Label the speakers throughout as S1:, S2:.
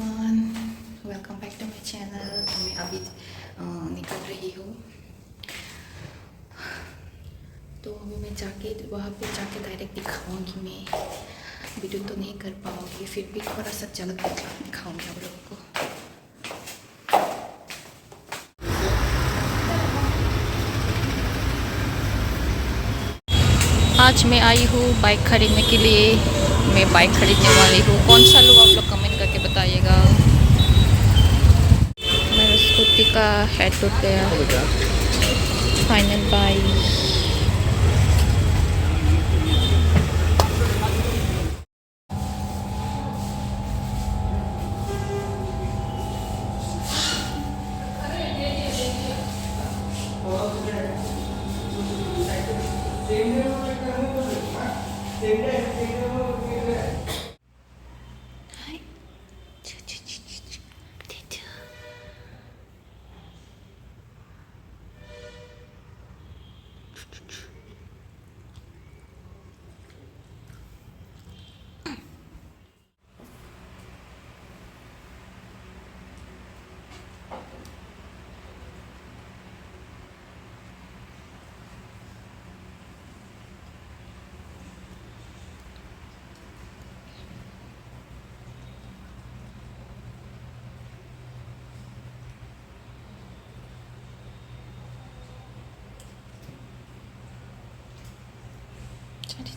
S1: Everyone, welcome back to my channel. तो मैं अभी निकल रही हूँ। तो अभी मैं जाके वहाँ पे जाके डायरेक्ट दिखाऊंगी। मैं वीडियो तो नहीं कर पाऊँगी, फिर भी थोड़ा सा झलक दिखाऊंगी आप लोगों को। आज मैं आई हूँ बाइक खरीदने के लिए। मैं बाइक खरीदने वाली हूँ। कौन सा लूँ आप लोग कमेंट करके बताइएगा। मेरा स्कूटी का हेड टूट गया। Final by.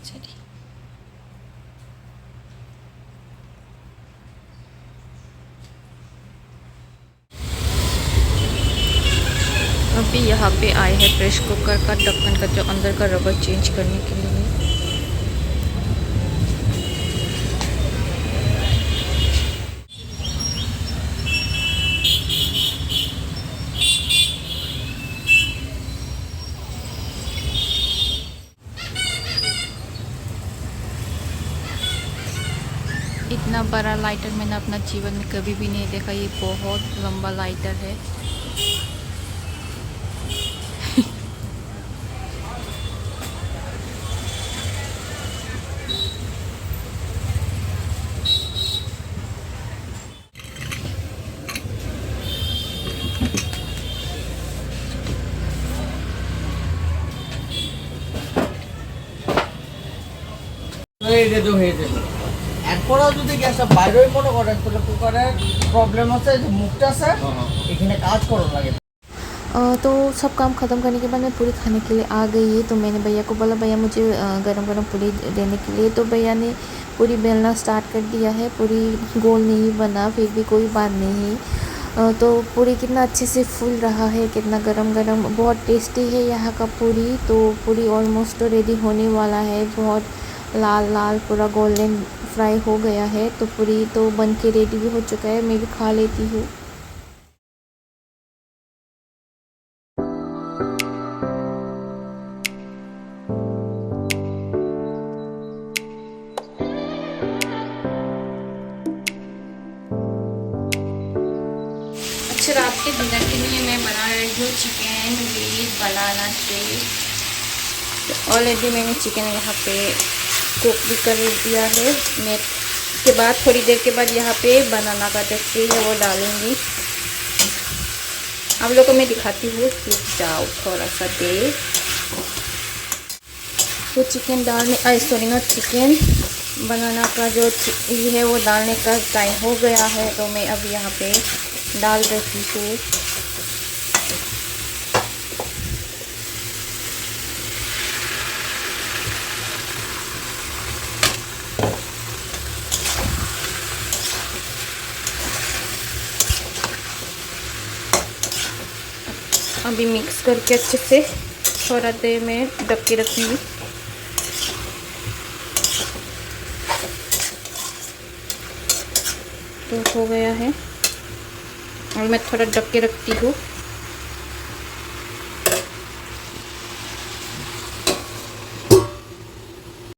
S1: चली अभी यहाँ पे आए हैं प्रेस कुकर का ढक्कन का जो अंदर का रबर चेंज करने के लिए। इतना बड़ा लाइटर मैंने अपना जीवन में कभी भी नहीं देखा। ये बहुत लंबा लाइटर है।
S2: এরপরেও যদি গ্যাসটা বাইরেই মনে করেন তাহলে কুকারের প্রবলেম আছে যে মুখটা আছে এখানে কাজ করা লাগে।
S1: तो सब काम ख़त्म करने के बाद मैं पूरी खाने के लिए आ गई। तो मैंने भैया को बोला भैया मुझे गरम गरम पूरी देने के लिए। तो भैया ने पूरी बेलना स्टार्ट कर दिया है। पूरी गोल नहीं बना, फिर भी कोई बात नहीं। तो पूरी कितना अच्छे से फूल रहा है, कितना गरम गरम, बहुत टेस्टी है यहाँ का पूरी। तो पूरी ऑलमोस्ट तो रेडी होने वाला है। बहुत लाल लाल पूरा गोल्डन फ्राई हो गया है। तो पूरी तो बन के रेडी भी हो चुका है। मैं भी खा लेती हूँ। रात के डिनर के लिए मैं बना रही हूँ chicken with banana shake. Already मैंने चिकन यहाँ पे कुक भी कर दिया है। मैं के बाद थोड़ी देर के बाद यहाँ पे बनाना का टेक्सी है वो डालूंगी। आप लोगों को मैं दिखाती हूँ। रुक जाओ थोड़ा सा देर। तो चिकन डालने सॉरी नॉट चिकन, बनाना का जो ये है वो डालने का टाइम हो गया है। तो मैं अब यहाँ पे डाल रही हूँ। अभी मिक्स करके अच्छे से थोड़ा देर में ढक के रखूँगी। तो हो गया है और मैं थोड़ा ढक के रखती हूँ।